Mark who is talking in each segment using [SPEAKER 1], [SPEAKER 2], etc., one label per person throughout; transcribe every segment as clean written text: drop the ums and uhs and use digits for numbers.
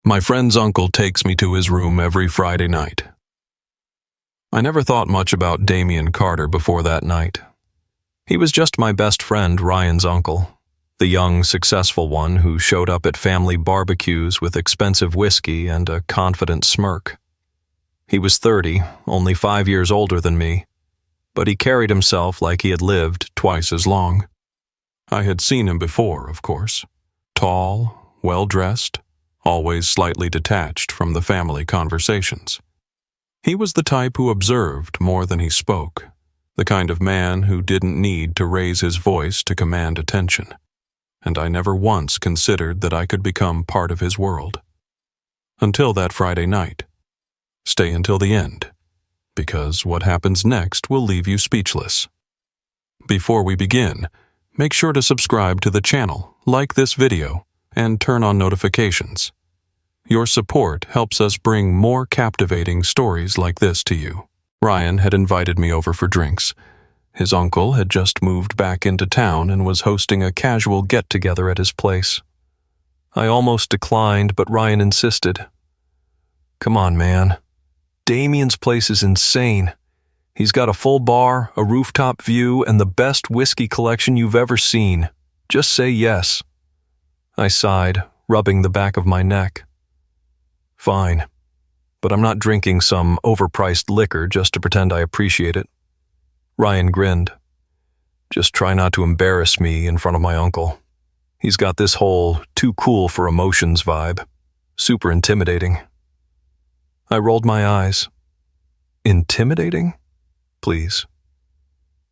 [SPEAKER 1] My friend's uncle takes me to his room every Friday night. I never thought much about Damien Carter before that night. He was just my best friend Ryan's uncle, the young, successful one who showed up at family barbecues with expensive whiskey and a confident smirk. He was 30, only 5 years older than me, but he carried himself like he had lived twice as long. I had seen him before, of course. Tall, well-dressed, always slightly detached from the family conversations. He was the type who observed more than he spoke, the kind of man who didn't need to raise his voice to command attention, and I never once considered that I could become part of his world. Until that Friday night. Stay until the end, because what happens next will leave you speechless. Before we begin, make sure to subscribe to the channel, like this video, and turn on notifications. Your support helps us bring more captivating stories like this to you. Ryan had invited me over for drinks. His uncle had just moved back into town and was hosting a casual get-together at his place. I almost declined, but Ryan insisted. Come on, man. Damien's place is insane. He's got a full bar, a rooftop view, and the best whiskey collection you've ever seen. Just say yes. I sighed, rubbing the back of my neck. Fine, but I'm not drinking some overpriced liquor just to pretend I appreciate it. Ryan grinned. Just try not to embarrass me in front of my uncle. He's got this whole too cool for emotions vibe. Super intimidating. I rolled my eyes. Intimidating? Please.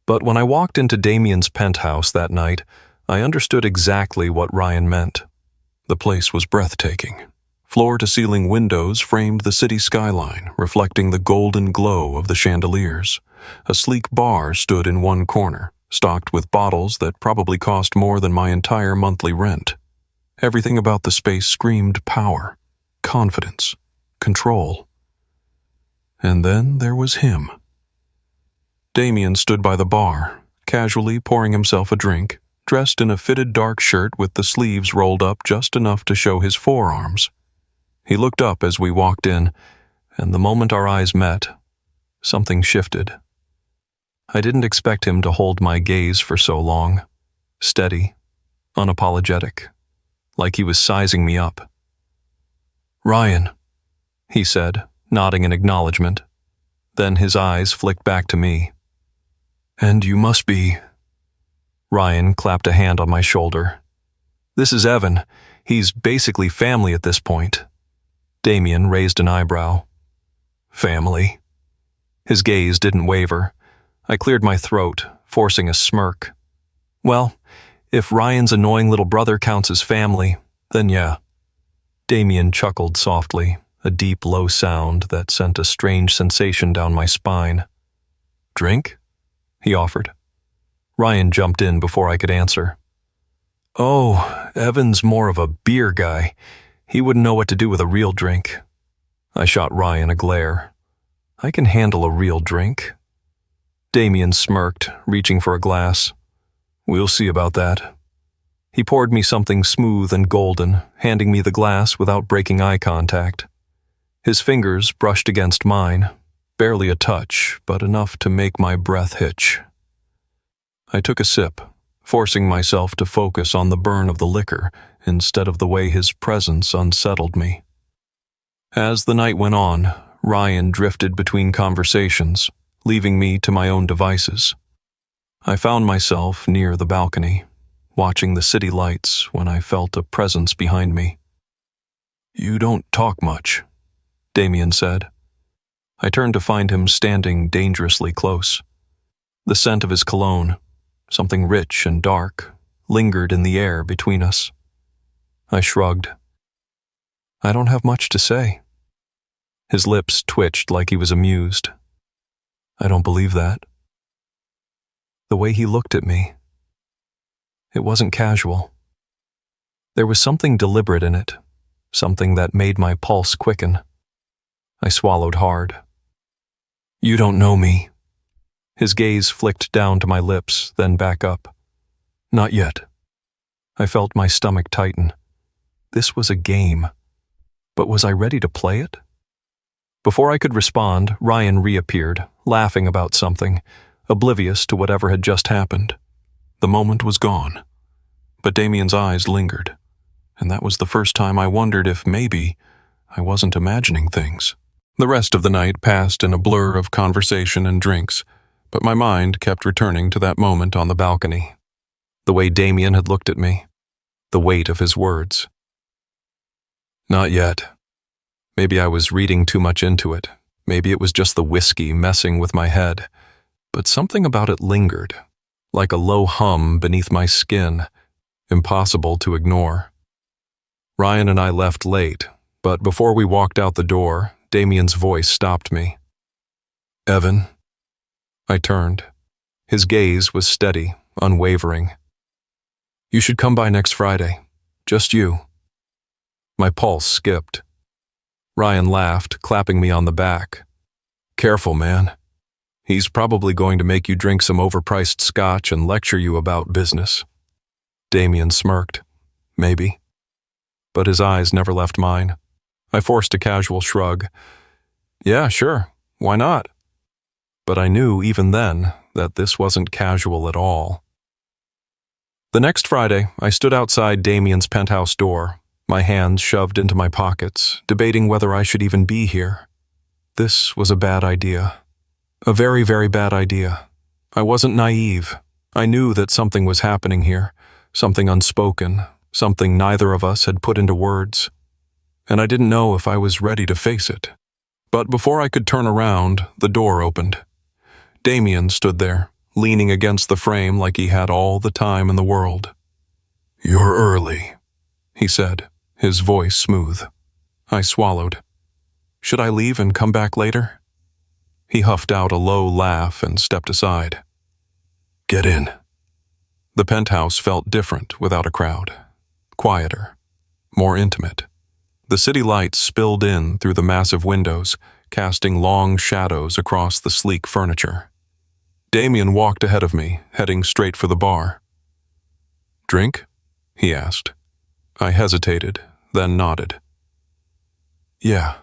[SPEAKER 1] But when I walked into Damien's penthouse that night, I understood exactly what Ryan meant. The place was breathtaking. Floor-to-ceiling windows framed the city skyline, reflecting the golden glow of the chandeliers. A sleek bar stood in one corner, stocked with bottles that probably cost more than my entire monthly rent. Everything about the space screamed power, confidence, control. And then there was him. Damien stood by the bar, casually pouring himself a drink, dressed in a fitted dark shirt with the sleeves rolled up just enough to show his forearms. He looked up as we walked in, and the moment our eyes met, something shifted. I didn't expect him to hold my gaze for so long. Steady, unapologetic, like he was sizing me up. Ryan, he said, nodding in acknowledgement. Then his eyes flicked back to me. And you must be... Ryan clapped a hand on my shoulder. This is Evan. He's basically family at this point. Damien raised an eyebrow. Family? His gaze didn't waver. I cleared my throat, forcing a smirk. Well, if Ryan's annoying little brother counts as family, then yeah. Damien chuckled softly, a deep, low sound that sent a strange sensation down my spine. Drink? He offered. Ryan jumped in before I could answer. Oh, Evan's more of a beer guy. He wouldn't know what to do with a real drink. I shot Ryan a glare. I can handle a real drink. Damien smirked, reaching for a glass. We'll see about that. He poured me something smooth and golden, handing me the glass without breaking eye contact. His fingers brushed against mine, barely a touch, but enough to make my breath hitch. I took a sip, forcing myself to focus on the burn of the liquor instead of the way his presence unsettled me. As the night went on, Ryan drifted between conversations, leaving me to my own devices. I found myself near the balcony, watching the city lights when I felt a presence behind me. You don't talk much, Damien said. I turned to find him standing dangerously close. The scent of his cologne, something rich and dark, lingered in the air between us. I shrugged. I don't have much to say. His lips twitched like he was amused. I don't believe that. The way he looked at me, it wasn't casual. There was something deliberate in it, something that made my pulse quicken. I swallowed hard. You don't know me. His gaze flicked down to my lips, then back up. Not yet. I felt my stomach tighten. This was a game. But was I ready to play it? Before I could respond, Ryan reappeared, laughing about something, oblivious to whatever had just happened. The moment was gone. But Damien's eyes lingered, and that was the first time I wondered if maybe I wasn't imagining things. The rest of the night passed in a blur of conversation and drinks, but my mind kept returning to that moment on the balcony. The way Damien had looked at me, the weight of his words. Not yet. Maybe I was reading too much into it. Maybe it was just the whiskey messing with my head. But something about it lingered, like a low hum beneath my skin, impossible to ignore. Ryan and I left late, but before we walked out the door, Damien's voice stopped me. "Evan." I turned. His gaze was steady, unwavering. "You should come by next Friday. Just you." My pulse skipped. Ryan laughed, clapping me on the back. "Careful, man. He's probably going to make you drink some overpriced scotch and lecture you about business." Damien smirked. "Maybe." But his eyes never left mine. I forced a casual shrug. "Yeah, sure. Why not?" But I knew even then that this wasn't casual at all. The next Friday, I stood outside Damien's penthouse door, my hands shoved into my pockets, debating whether I should even be here. This was a bad idea. A very, very bad idea. I wasn't naive. I knew that something was happening here, something unspoken, something neither of us had put into words. And I didn't know if I was ready to face it. But before I could turn around, the door opened. Damien stood there, leaning against the frame like he had all the time in the world. "You're early," he said, his voice smooth. I swallowed. Should I leave and come back later? He huffed out a low laugh and stepped aside. "Get in." The penthouse felt different without a crowd. Quieter. More intimate. The city lights spilled in through the massive windows, casting long shadows across the sleek furniture. Damien walked ahead of me, heading straight for the bar. "Drink?" he asked. I hesitated, then nodded. "Yeah."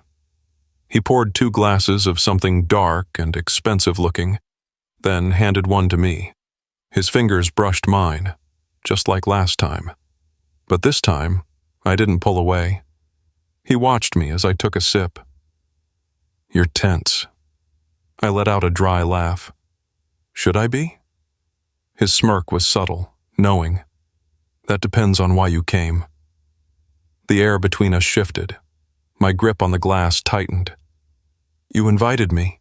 [SPEAKER 1] He poured 2 glasses of something dark and expensive-looking, then handed one to me. His fingers brushed mine, just like last time. But this time, I didn't pull away. He watched me as I took a sip. "You're tense." I let out a dry laugh. Should I be? His smirk was subtle, knowing. "That depends on why you came." The air between us shifted. My grip on the glass tightened. "You invited me."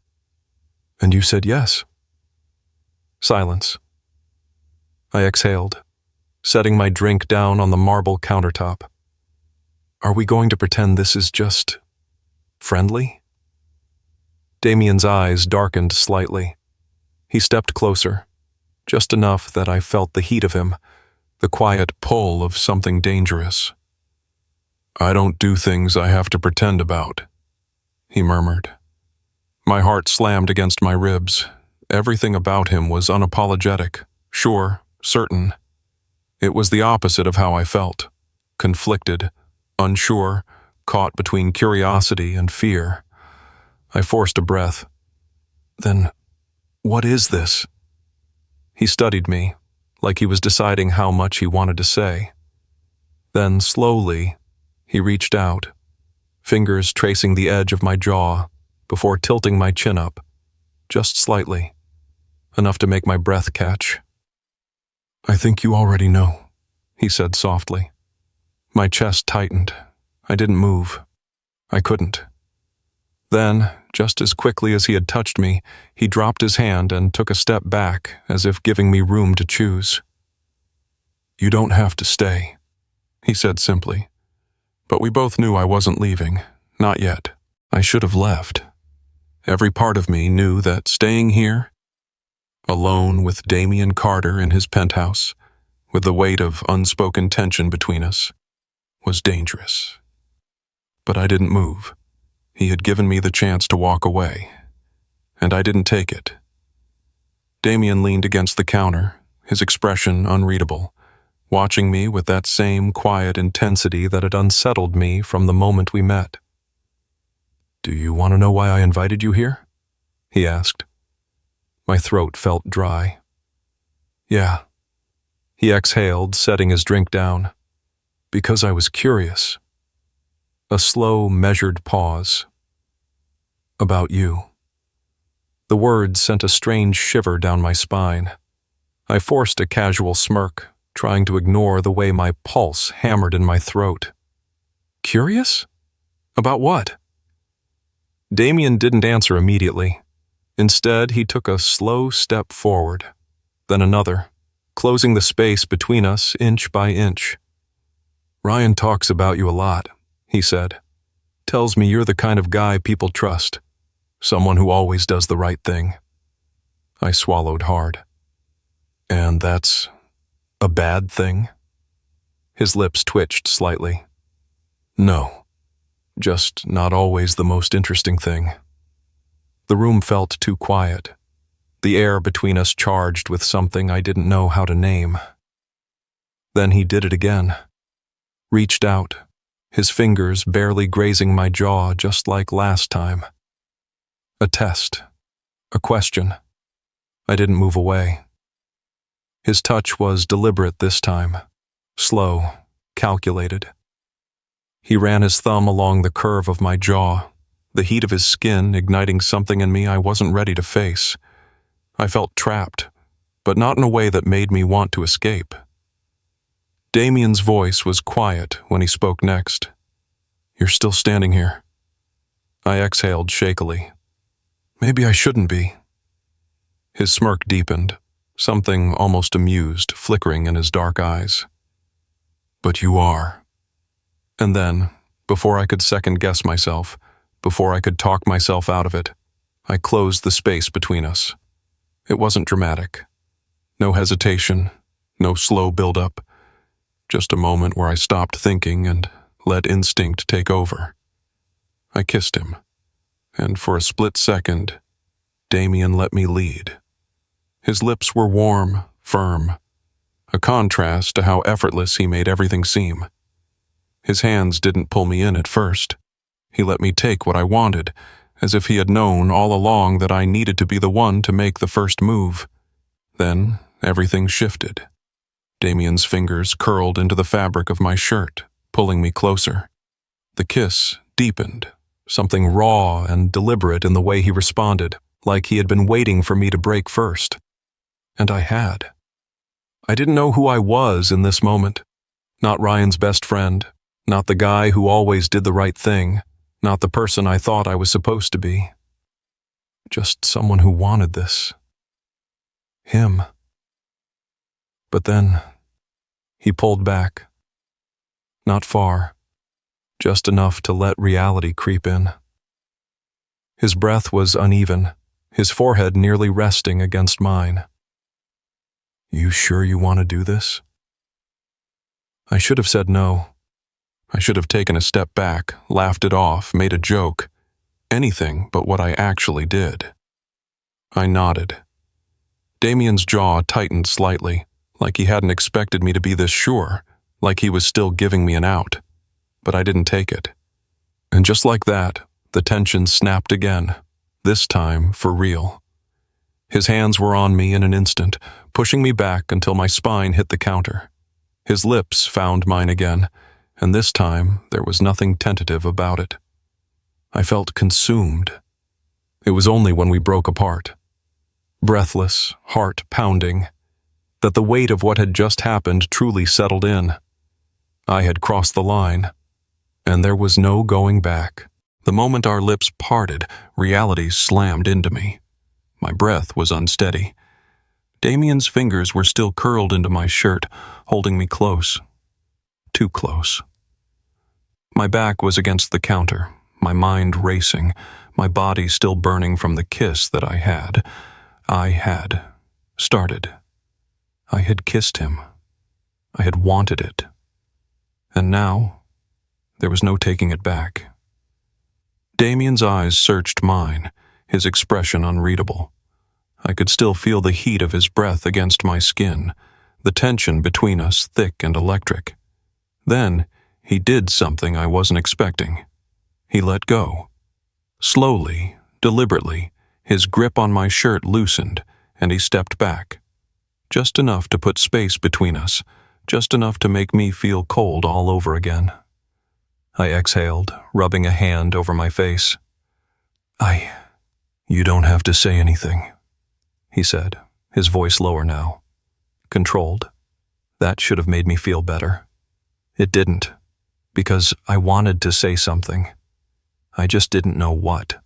[SPEAKER 1] "And you said yes." Silence. I exhaled, setting my drink down on the marble countertop. "Are we going to pretend this is just friendly?" Damien's eyes darkened slightly. He stepped closer, just enough that I felt the heat of him, the quiet pull of something dangerous. "I don't do things I have to pretend about," he murmured. My heart slammed against my ribs. Everything about him was unapologetic, sure, certain. It was the opposite of how I felt. Conflicted, unsure, caught between curiosity and fear. I forced a breath. "Then, what is this?" He studied me, like he was deciding how much he wanted to say. Then, slowly, he reached out, fingers tracing the edge of my jaw, before tilting my chin up, just slightly, enough to make my breath catch. "I think you already know," he said softly. My chest tightened. I didn't move. I couldn't. Then, just as quickly as he had touched me, he dropped his hand and took a step back, as if giving me room to choose. "You don't have to stay," he said simply. But we both knew I wasn't leaving. Not yet. I should have left. Every part of me knew that staying here, alone with Damien Carter in his penthouse, with the weight of unspoken tension between us, was dangerous. But I didn't move. He had given me the chance to walk away, and I didn't take it. Damien leaned against the counter, his expression unreadable, watching me with that same quiet intensity that had unsettled me from the moment we met. Do you want to know why I invited you here? He asked. My throat felt dry. Yeah. He exhaled, setting his drink down. Because I was curious. A slow, measured pause. About you. The words sent a strange shiver down my spine. I forced a casual smirk, trying to ignore the way my pulse hammered in my throat. Curious? About what? Damen didn't answer immediately. Instead, he took a slow step forward, then another, closing the space between us inch by inch. Ryan talks about you a lot, he said. Tells me you're the kind of guy people trust. Someone who always does the right thing. I swallowed hard. And that's a bad thing? His lips twitched slightly. No, just not always the most interesting thing. The room felt too quiet, the air between us charged with something I didn't know how to name. Then he did it again. Reached out, his fingers barely grazing my jaw just like last time. A test. A question. I didn't move away. His touch was deliberate this time. Slow, calculated. He ran his thumb along the curve of my jaw, the heat of his skin igniting something in me I wasn't ready to face. I felt trapped, but not in a way that made me want to escape. Damien's voice was quiet when he spoke next. You're still standing here. I exhaled shakily. Maybe I shouldn't be. His smirk deepened, something almost amused flickering in his dark eyes. But you are. And then, before I could second-guess myself, before I could talk myself out of it, I closed the space between us. It wasn't dramatic. No hesitation, no slow build-up, just a moment where I stopped thinking and let instinct take over. I kissed him, and for a split second, Damen let me lead. His lips were warm, firm, a contrast to how effortless he made everything seem. His hands didn't pull me in at first. He let me take what I wanted, as if he had known all along that I needed to be the one to make the first move. Then everything shifted. Damien's fingers curled into the fabric of my shirt, pulling me closer. The kiss deepened, something raw and deliberate in the way he responded, like he had been waiting for me to break first. And I had. I didn't know who I was in this moment. Not Ryan's best friend, not the guy who always did the right thing, not the person I thought I was supposed to be. Just someone who wanted this. Him. But then, he pulled back. Not far, just enough to let reality creep in. His breath was uneven, his forehead nearly resting against mine. You sure you want to do this? I should have said no. I should have taken a step back, laughed it off, made a joke. Anything but what I actually did. I nodded. Damien's jaw tightened slightly, like he hadn't expected me to be this sure, like he was still giving me an out. But I didn't take it. And just like that, the tension snapped again, this time for real. His hands were on me in an instant, pushing me back until my spine hit the counter. His lips found mine again, and this time there was nothing tentative about it. I felt consumed. It was only when we broke apart, breathless, heart pounding, that the weight of what had just happened truly settled in. I had crossed the line, and there was no going back. The moment our lips parted, reality slammed into me. My breath was unsteady. Damien's fingers were still curled into my shirt, holding me close. Too close. My back was against the counter, my mind racing, my body still burning from the kiss that I had started. I had kissed him. I had wanted it. And now, there was no taking it back. Damien's eyes searched mine, his expression unreadable. I could still feel the heat of his breath against my skin, the tension between us thick and electric. Then, he did something I wasn't expecting. He let go. Slowly, deliberately, his grip on my shirt loosened, and he stepped back. Just enough to put space between us, just enough to make me feel cold all over again. I exhaled, rubbing a hand over my face. You don't have to say anything, he said, his voice lower now. Controlled. That should have made me feel better. It didn't, because I wanted to say something. I just didn't know what.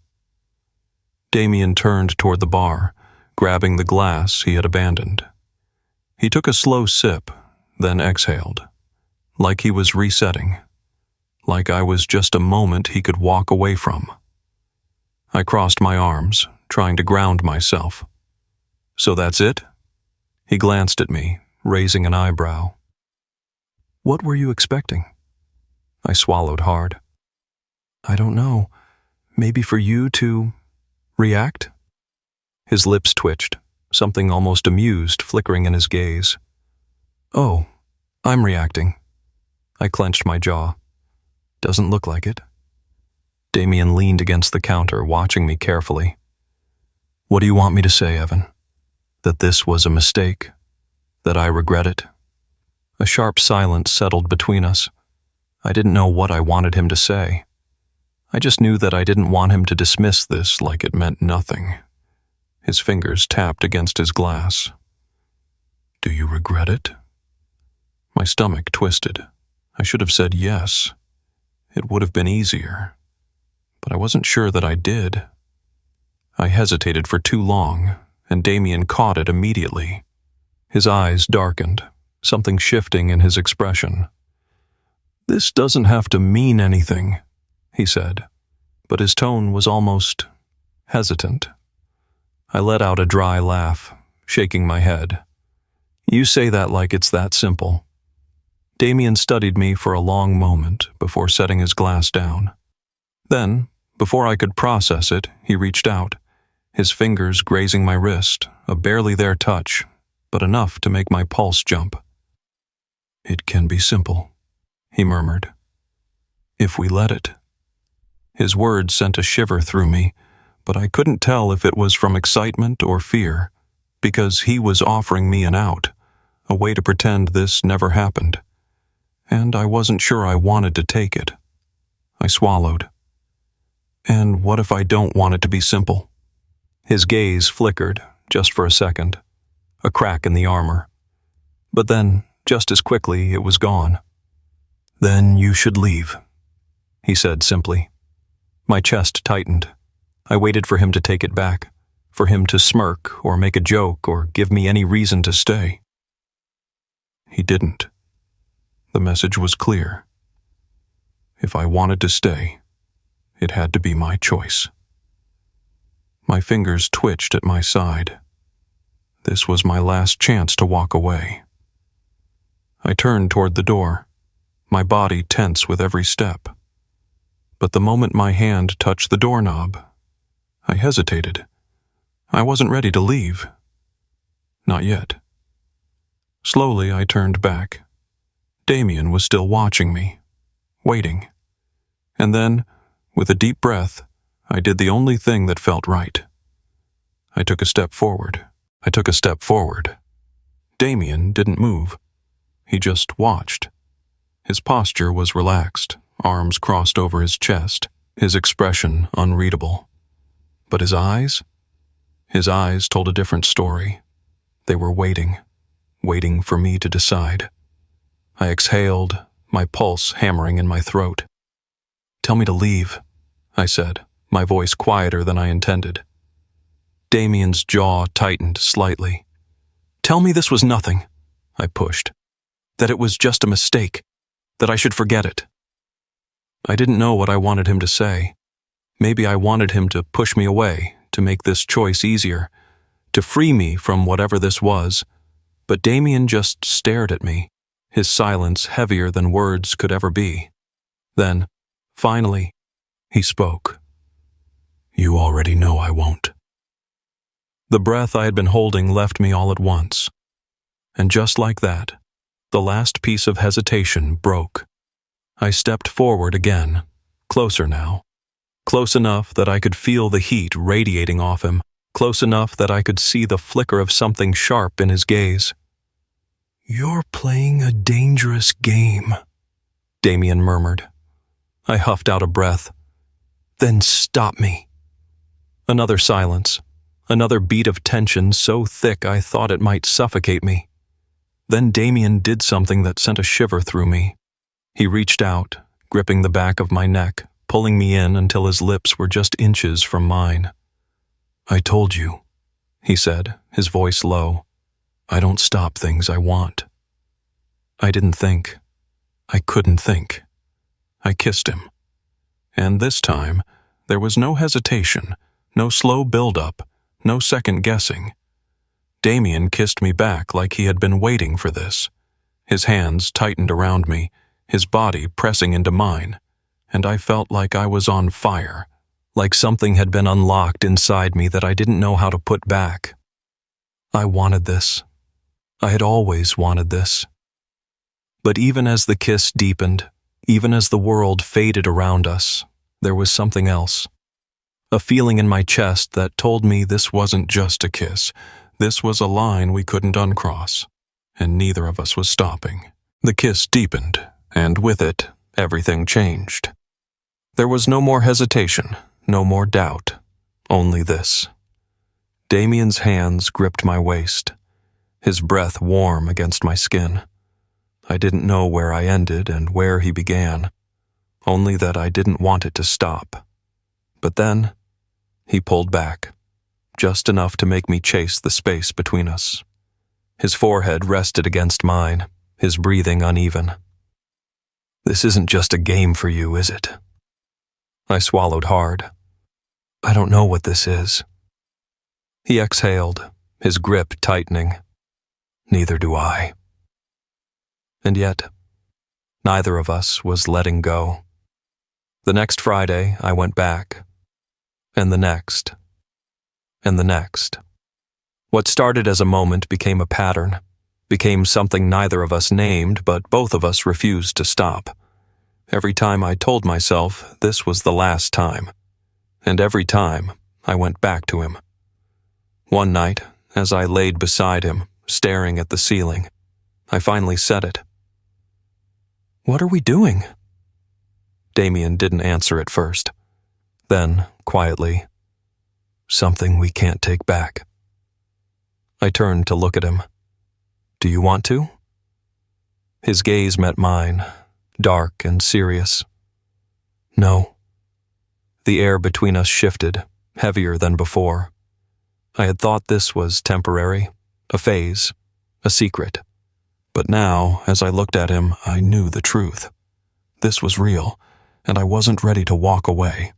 [SPEAKER 1] Damen turned toward the bar, grabbing the glass he had abandoned. He took a slow sip, then exhaled, like he was resetting, like I was just a moment he could walk away from. I crossed my arms, trying to ground myself. So that's it? He glanced at me, raising an eyebrow. What were you expecting? I swallowed hard. I don't know. Maybe for you to react? His lips twitched, something almost amused flickering in his gaze. Oh, I'm reacting. I clenched my jaw. Doesn't look like it. Damen leaned against the counter, watching me carefully. What do you want me to say, Evan? That this was a mistake? That I regret it? A sharp silence settled between us. I didn't know what I wanted him to say. I just knew that I didn't want him to dismiss this like it meant nothing. His fingers tapped against his glass. Do you regret it? My stomach twisted. I should have said yes. It would have been easier. But I wasn't sure that I did. I hesitated for too long, and Damen caught it immediately. His eyes darkened, something shifting in his expression. This doesn't have to mean anything, he said, but his tone was almost hesitant. I let out a dry laugh, shaking my head. You say that like it's that simple. Damen studied me for a long moment before setting his glass down. Then, before I could process it, he reached out, his fingers grazing my wrist, a barely there touch, but enough to make my pulse jump. It can be simple, he murmured. If we let it. His words sent a shiver through me, but I couldn't tell if it was from excitement or fear, because he was offering me an out, a way to pretend this never happened. And I wasn't sure I wanted to take it. I swallowed. And what if I don't want it to be simple? His gaze flickered, just for a second, a crack in the armor. But then, just as quickly, it was gone. Then you should leave, he said simply. My chest tightened. I waited for him to take it back, for him to smirk or make a joke or give me any reason to stay. He didn't. The message was clear. If I wanted to stay, it had to be my choice. My fingers twitched at my side. This was my last chance to walk away. I turned toward the door, my body tense with every step. But the moment my hand touched the doorknob, I hesitated. I wasn't ready to leave. Not yet. Slowly, I turned back. Damen was still watching me, waiting. And then, with a deep breath, I did the only thing that felt right. I took a step forward. Damen didn't move. He just watched. His posture was relaxed, arms crossed over his chest, his expression unreadable. But his eyes? His eyes told a different story. They were waiting for me to decide. I exhaled, my pulse hammering in my throat. Tell me to leave, I said, my voice quieter than I intended. Damien's jaw tightened slightly. Tell me this was nothing, I pushed. That it was just a mistake, that I should forget it. I didn't know what I wanted him to say. Maybe I wanted him to push me away, to make this choice easier, to free me from whatever this was, but Damen just stared at me, his silence heavier than words could ever be. Then, finally, he spoke. You already know I won't. The breath I had been holding left me all at once. And just like that, the last piece of hesitation broke. I stepped forward again, closer now, Close enough that I could feel the heat radiating off him, close enough that I could see the flicker of something sharp in his gaze. "You're playing a dangerous game," Damen murmured. I huffed out a breath. "Then stop me." Another silence, another beat of tension so thick I thought it might suffocate me. Then Damen did something that sent a shiver through me. He reached out, gripping the back of my neck, pulling me in until his lips were just inches from mine. "I told you," he said, his voice low. "I don't stop things I want." I didn't think. I couldn't think. I kissed him. And this time, there was no hesitation, no slow build-up, no second-guessing. Damen kissed me back like he had been waiting for this. His hands tightened around me, his body pressing into mine, and I felt like I was on fire, like something had been unlocked inside me that I didn't know how to put back. I wanted this. I had always wanted this. But even as the kiss deepened, even as the world faded around us, there was something else. A feeling in my chest that told me this wasn't just a kiss. This was a line we couldn't uncross, and neither of us was stopping. The kiss deepened, and with it, everything changed. There was no more hesitation, no more doubt, only this. Damien's hands gripped my waist, his breath warm against my skin. I didn't know where I ended and where he began, only that I didn't want it to stop. But then, he pulled back, just enough to make me chase the space between us. His forehead rested against mine, his breathing uneven. "This isn't just a game for you, is it?" I swallowed hard. "I don't know what this is." He exhaled, his grip tightening. "Neither do I." And yet, neither of us was letting go. The next Friday, I went back. And the next. And the next. What started as a moment became a pattern, became something neither of us named, but both of us refused to stop. Every time I told myself this was the last time. And every time, I went back to him. One night, as I laid beside him, staring at the ceiling, I finally said it. "What are we doing?" Damen didn't answer at first. Then, quietly, "Something we can't take back." I turned to look at him. "Do you want to?" His gaze met mine, dark and serious. "No." The air between us shifted, heavier than before. I had thought this was temporary, a phase, a secret. But now, as I looked at him, I knew the truth. This was real, and I wasn't ready to walk away.